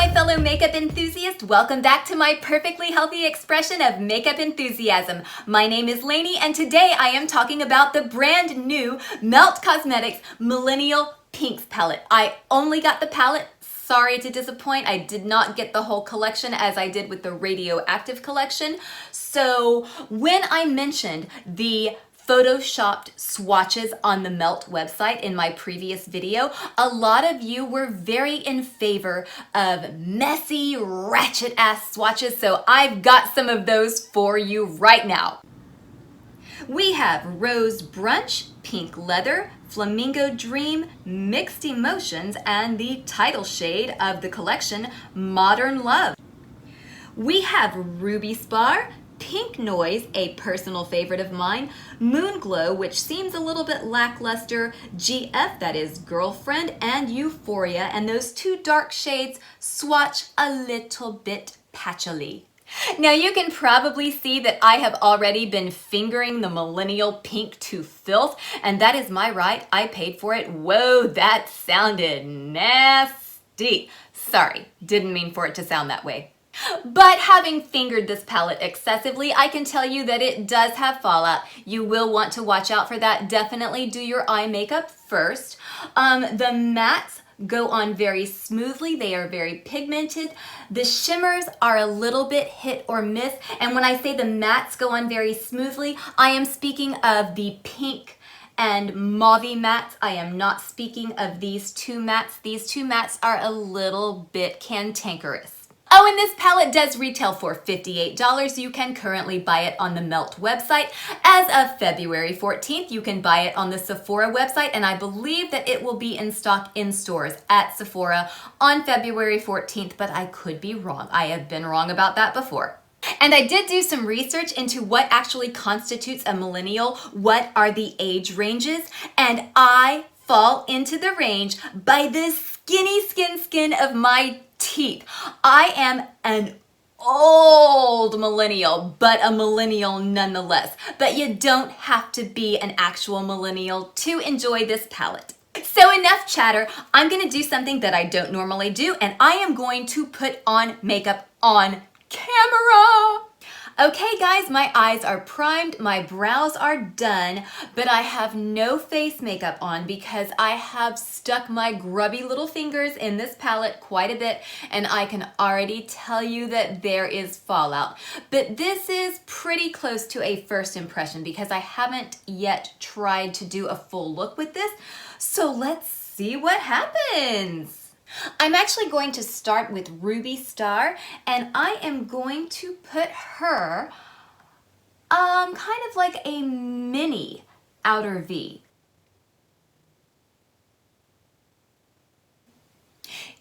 my fellow makeup enthusiasts. Welcome back to my perfectly healthy expression of makeup enthusiasm. My name is Lainey, and today I am talking about the brand new Melt Cosmetics Millennial Pinx palette. I only got the palette. Sorry to disappoint, I did not get the whole collection as I did with the Radioactive collection. So when I mentioned the photoshopped swatches on the Melt website in my previous video, a lot of you were very in favor of messy, ratchet ass swatches, so I've got some of those for you right now. We have Rose Brunch, Pink Leather, Flamingo Dream, Mixed Emotions, and the title shade of the collection, Modern Love. We have Ruby Spar, Pink Noise, a personal favorite of mine, Moon Glow, which seems a little bit lackluster, GF, that is Girlfriend, and Euphoria, and those two dark shades swatch a little bit patchily. Now you can probably see that I have already been fingering the Millennial Pink to filth, and that is my right, I paid for it. Whoa, that sounded nasty. Sorry, didn't mean for it to sound that way. But having fingered this palette excessively, I can tell you that it does have fallout. You will want to watch out for that. Definitely do your eye makeup first. The mattes go on very smoothly. They are very pigmented. The shimmers are a little bit hit or miss. And when I say the mattes go on very smoothly, I am speaking of the pink and mauve mattes. I am not speaking of these two mattes. These two mattes are a little bit cantankerous. Oh, and this palette does retail for $58. You can currently buy it on the Melt website. As of February 14th, you can buy it on the Sephora website, and I believe that it will be in stock in stores at Sephora on February 14th, but I could be wrong. I have been wrong about that before. And I did do some research into what actually constitutes a millennial, what are the age ranges, and I fall into the range by the skinny skin of my teeth. I am an old millennial, but a millennial nonetheless. But you don't have to be an actual millennial to enjoy this palette. So enough chatter. I'm going to do something that I don't normally do, and I am going to put on makeup on camera. Okay guys, my eyes are primed, my brows are done, but I have no face makeup on because I have stuck my grubby little fingers in this palette quite a bit, and I can already tell you that there is fallout. But this is pretty close to a first impression because I haven't yet tried to do a full look with this, so let's see what happens. I'm actually going to start with Ruby Star, and I am going to put her kind of like a mini outer V.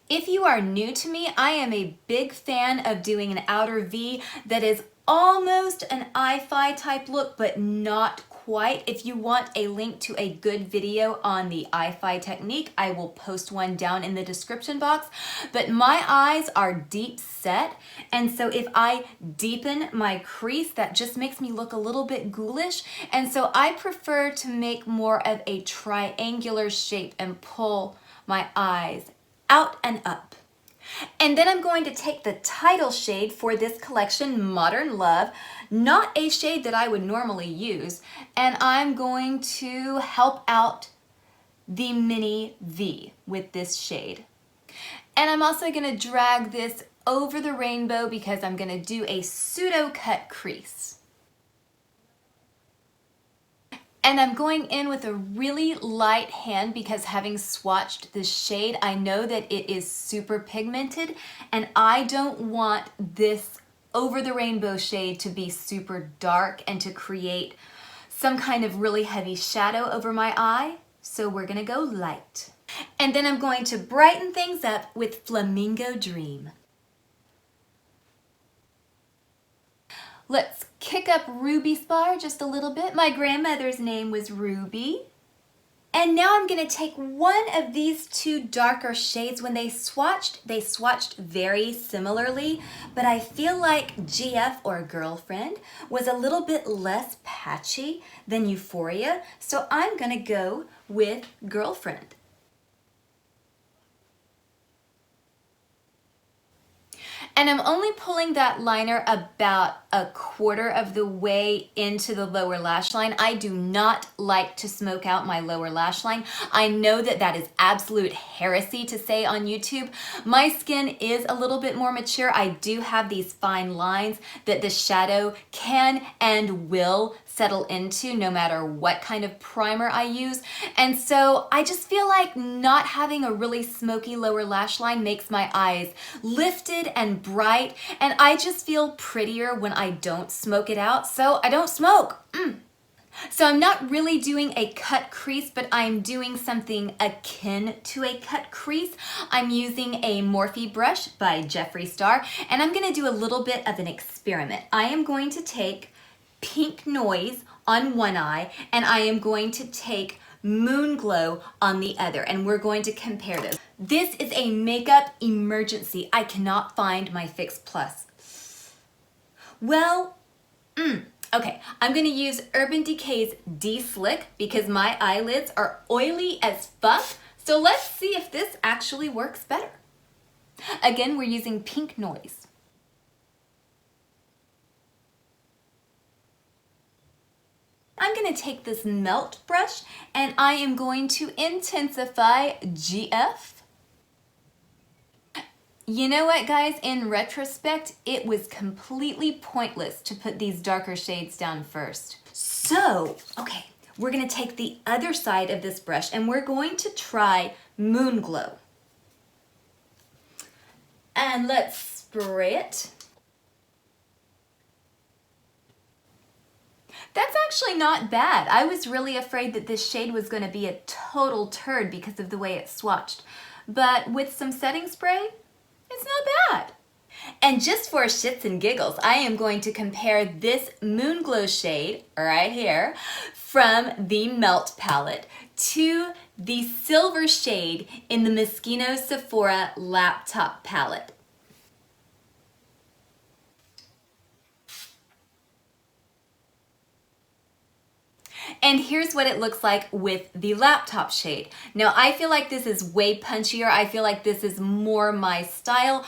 If you are new to me, I am a big fan of doing an outer V that is almost an Eye-Phi type look, but not quite. If you want a link to a good video on the Eye-Phi Technique, I will post one down in the description box. But my eyes are deep set, and so if I deepen my crease, that just makes me look a little bit ghoulish, and so I prefer to make more of a triangular shape and pull my eyes out and up. And then I'm going to take the title shade for this collection, Modern Love, not a shade that I would normally use, and I'm going to help out the mini V with this shade. And I'm also going to drag this over the rainbow because I'm going to do a pseudo cut crease. And I'm going in with a really light hand because having swatched this shade, I know that it is super pigmented, and I don't want this over the rainbow shade to be super dark and to create some kind of really heavy shadow over my eye. So we're gonna go light. And then I'm going to brighten things up with Flamingo Dream. Let's kick up Ruby Spar just a little bit. My grandmother's name was Ruby. And now I'm going to take one of these two darker shades. When they swatched very similarly, but I feel like GF or Girlfriend was a little bit less patchy than Euphoria, so I'm going to go with Girlfriend. And I'm only pulling that liner about a quarter of the way into the lower lash line. I do not like to smoke out my lower lash line. I know that that is absolute heresy to say on YouTube. My skin is a little bit more mature. I do have these fine lines that the shadow can and will settle into no matter what kind of primer I use. And so I just feel like not having a really smoky lower lash line makes my eyes lifted and bright, and I just feel prettier when I don't smoke it out, so I don't smoke. So I'm not really doing a cut crease, but I'm doing something akin to a cut crease. I'm using a Morphe brush by Jeffree Star, and I'm gonna do a little bit of an experiment. I am going to take Pink Noise on one eye, and I am going to take Moon Glow on the other, and we're going to compare those. This is a makeup emergency. I cannot find my Fix Plus. Well, okay, I'm gonna use Urban Decay's D-Slick because my eyelids are oily as fuck. So let's see if this actually works better. Again, we're using Pink Noise. I'm gonna take this melt brush and I am going to intensify GF. You know what, guys? In retrospect, it was completely pointless to put these darker shades down first. So, okay, we're gonna take the other side of this brush and we're going to try Moon Glow. And let's spray it. That's actually not bad. I was really afraid that this shade was going to be a total turd because of the way it swatched. But with some setting spray, it's not bad. And just for shits and giggles, I am going to compare this Moon Glow shade right here from the Melt palette to the silver shade in the Moschino Sephora Laptop palette. And here's what it looks like with the laptop shade. Now, I feel like this is way punchier. I feel like this is more my style.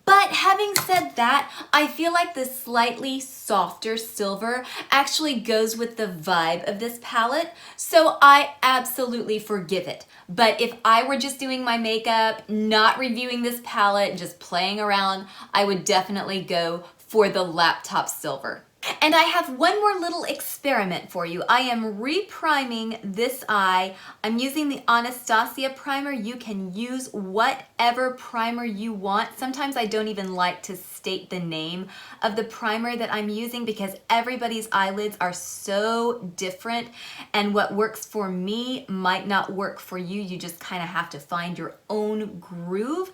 But having said that, I feel like the slightly softer silver actually goes with the vibe of this palette. So I absolutely forgive it. But if I were just doing my makeup, not reviewing this palette, just playing around, I would definitely go for the laptop silver. And I have one more little experiment for you. I am repriming this eye. I'm using the Anastasia primer. You can use whatever primer you want. Sometimes I don't even like to state the name of the primer that I'm using because everybody's eyelids are so different, and what works for me might not work for you. You just kind of have to find your own groove.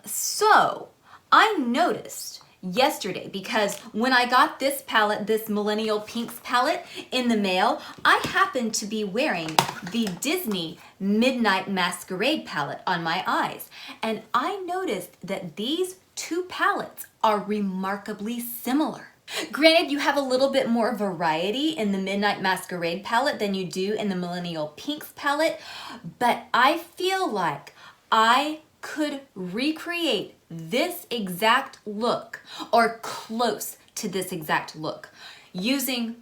So I noticed yesterday, because when I got this palette, this Millennial Pinx palette in the mail, I happened to be wearing the Disney Midnight Masquerade palette on my eyes. And I noticed that these two palettes are remarkably similar. Granted, you have a little bit more variety in the Midnight Masquerade palette than you do in the Millennial Pinx palette, but I feel like I could recreate this exact look or close to this exact look using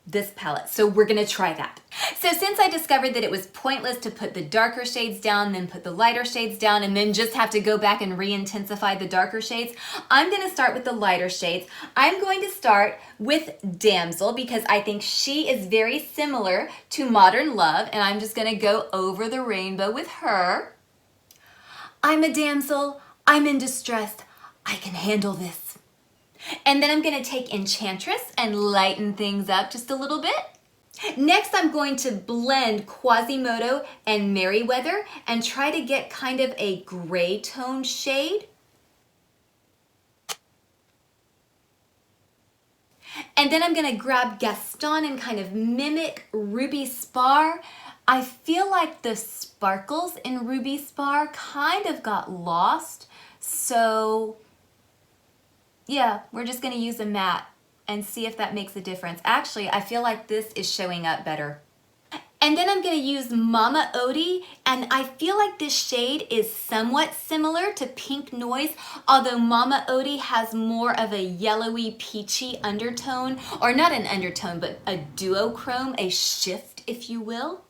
this palette. So we're gonna try that. So since I discovered that it was pointless to put the darker shades down, then put the lighter shades down, and then just have to go back and re-intensify the darker shades, I'm gonna start with the lighter shades. I'm going to start with Damsel because I think she is very similar to Modern Love, and I'm just gonna go over the rainbow with her. I'm a damsel, I'm in distress, I can handle this. And then I'm gonna take Enchantress and lighten things up just a little bit. Next, I'm going to blend Quasimodo and Merryweather and try to get kind of a gray tone shade. And then I'm gonna grab Gaston and kind of mimic Ruby Spar. I feel like the sparkles in Ruby Spar kind of got lost. So yeah, we're just gonna use a matte and see if that makes a difference. Actually, I feel like this is showing up better. And then I'm going to use Mama Odie, and I feel like this shade is somewhat similar to Pink Noise, although Mama Odie has more of a yellowy peachy undertone, or not an undertone, but a duochrome, a shift, if you will.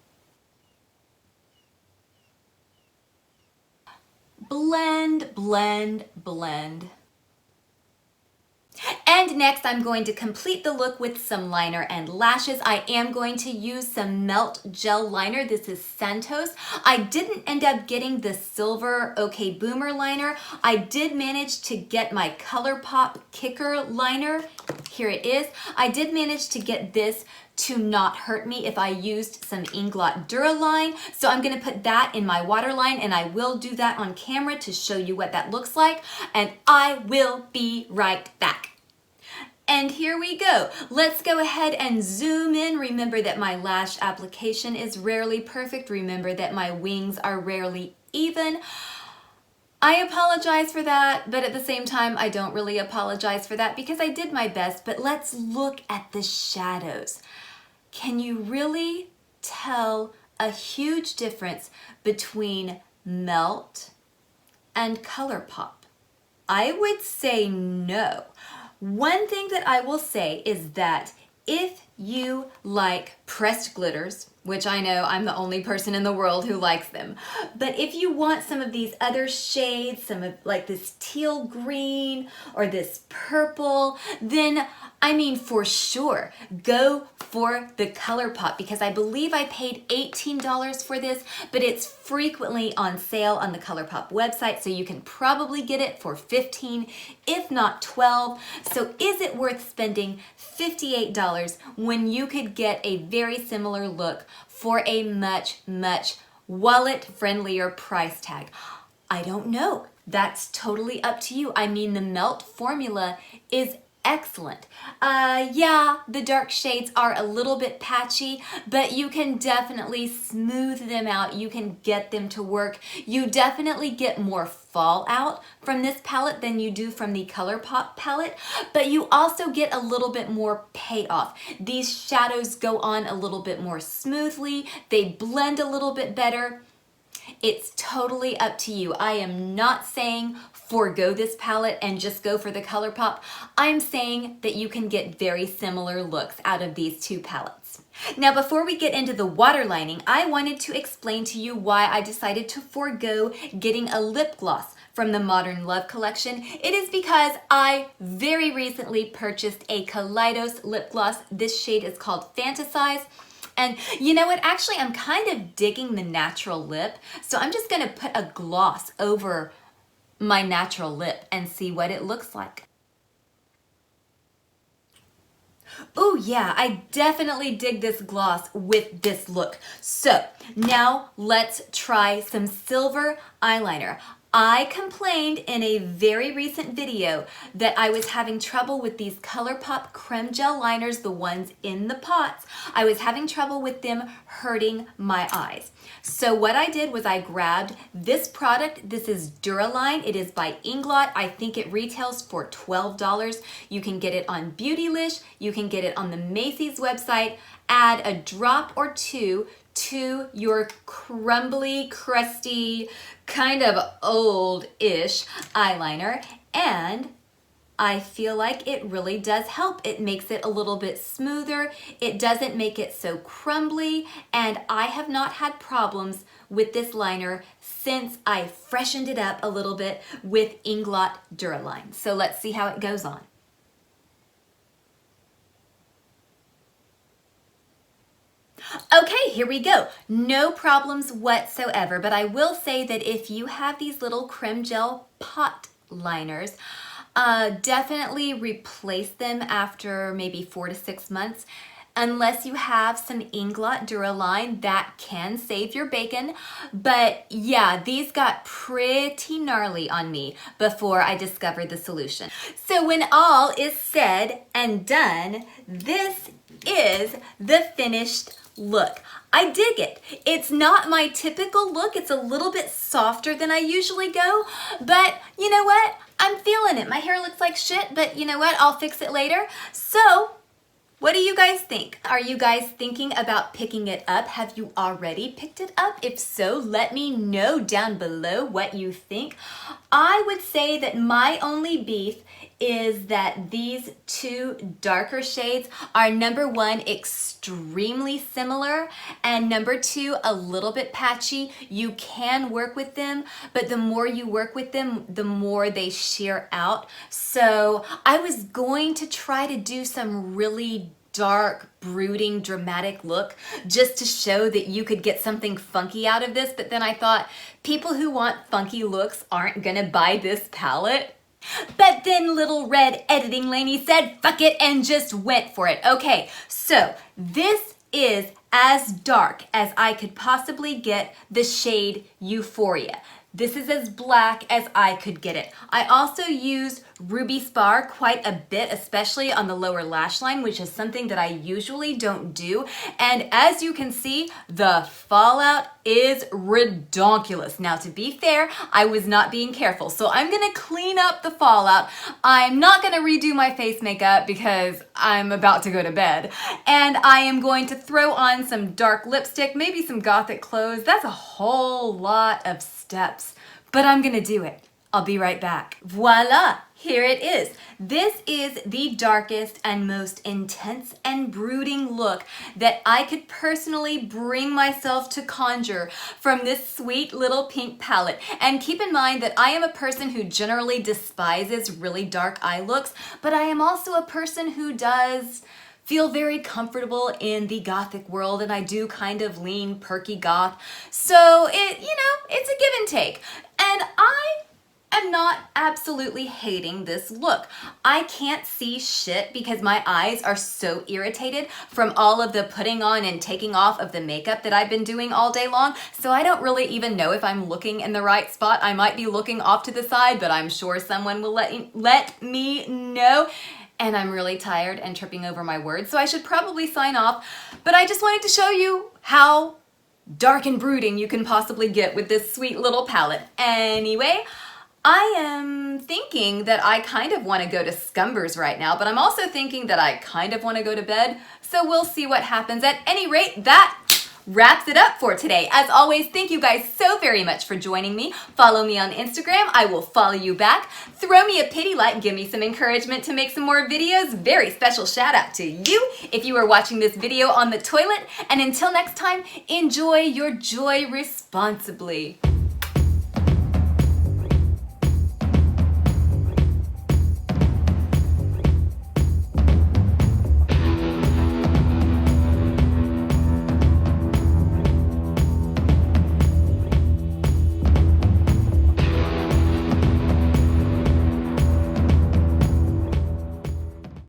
Blend, blend, blend. And next I'm going to complete the look with some liner and lashes. I am going to use some Melt Gel Liner. This is Santos. I didn't end up getting the silver OK Boomer liner. I did manage to get my Colourpop Kicker liner. Here it is. I did manage to get this to not hurt me if I used some Ingot Duraline. So I'm gonna put that in my waterline, and I will do that on camera to show you what that looks like, and I will be right back. And here we go. Let's go ahead and zoom in. Remember that my lash application is rarely perfect. Remember that my wings are rarely even. I apologize for that, but at the same time, I don't really apologize for that because I did my best. But let's look at the shadows. Can you really tell a huge difference between Melt and Colourpop? I would say no. One thing that I will say is that if you like pressed glitters, which I know I'm the only person in the world who likes them, but if you want some of these other shades, some of like this teal green or this purple, then I mean for sure go for the Colourpop, because I believe I paid $18 for this, but it's frequently on sale on the Colourpop website, so you can probably get it for $15, if not $12. So is it worth spending $58 when you could get a very similar look for a much, much wallet-friendlier price tag? I don't know. That's totally up to you. I mean, the Melt formula is excellent. Yeah, the dark shades are a little bit patchy, but you can definitely smooth them out. You can get them to work. You definitely get more fallout from this palette than you do from the Colourpop palette, but you also get a little bit more payoff. These shadows go on a little bit more smoothly. They blend a little bit better. It's totally up to you. I am not saying forego this palette and just go for the Colourpop. I'm saying that you can get very similar looks out of these two palettes. Now, before we get into the waterlining, I wanted to explain to you why I decided to forego getting a lip gloss from the Modern Love collection. It is because I very recently purchased a Kaleidos lip gloss. This shade is called Fantasize. And you know what? Actually, I'm kind of digging the natural lip. So I'm just gonna put a gloss over my natural lip and see what it looks like. Oh yeah, I definitely dig this gloss with this look. So now let's try some silver eyeliner. I complained in a very recent video that I was having trouble with these Colourpop Crème Gel liners, the ones in the pots. I was having trouble with them hurting my eyes. So what I did was I grabbed this product. This is Duraline. It is by Ingot. I think it retails for $12. You can get it on Beautylish. You can get it on the Macy's website. Add a drop or two to your crumbly, crusty, kind of old-ish eyeliner, and I feel like it really does help. It makes it a little bit smoother. It doesn't make it so crumbly, and I have not had problems with this liner since I freshened it up a little bit with Ingot Duraline. So let's see how it goes on. Okay, here we go. No problems whatsoever, but I will say that if you have these little creme gel pot liners, definitely replace them after maybe 4 to 6 months. Unless you have some Ingot Duraline, that can save your bacon. But yeah, these got pretty gnarly on me before I discovered the solution. So when all is said and done, this is the finished look. I dig it. It's not my typical look. It's a little bit softer than I usually go, but you know what? I'm feeling it. My hair looks like shit, but you know what? I'll fix it later. So What do you guys think? Are you guys thinking about picking it up? Have you already picked it up? If so, let me know down below what you think. I would say that my only beef is that these two darker shades are number one, extremely similar, and number two, a little bit patchy. You can work with them, but the more you work with them, the more they sheer out. So I was going to try to do some really dark, brooding, dramatic look just to show that you could get something funky out of this, but then I thought people who want funky looks aren't gonna buy this palette. But then little red editing Lainey said fuck it and just went for it. Okay, so this is as dark as I could possibly get the shade Euphoria. This is as black as I could get it. I also used Ruby Spar quite a bit, especially on the lower lash line, which is something that I usually don't do. And as you can see, the fallout is redonkulous. Now, to be fair, I was not being careful, so I'm gonna clean up the fallout. I'm not gonna redo my face makeup because I'm about to go to bed. And I am going to throw on some dark lipstick, maybe some gothic clothes. That's a whole lot of steps, but I'm gonna do it. I'll be right back. Voila, here it is. This is the darkest and most intense and brooding look that I could personally bring myself to conjure from this sweet little pink palette. And keep in mind that I am a person who generally despises really dark eye looks, but I am also a person who does feel very comfortable in the gothic world, and I do kind of lean perky goth. So it's a give and take. And I'm not absolutely hating this look. I can't see shit because my eyes are so irritated from all of the putting on and taking off of the makeup that I've been doing all day long. So I don't really even know if I'm looking in the right spot. I might be looking off to the side, but I'm sure someone will let me know. And I'm really tired and tripping over my words, so I should probably sign off. But I just wanted to show you how dark and brooding you can possibly get with this sweet little palette. Anyway, I am thinking that I kind of want to go to Scumbers right now, but I'm also thinking that I kind of want to go to bed, so we'll see what happens. At any rate, that wraps it up for today. As always, thank you guys so very much for joining me. Follow me on Instagram. I will follow you back. Throw me a pity like, give me some encouragement to make some more videos. Very special shout out to you if you are watching this video on the toilet. And until next time, enjoy your joy responsibly.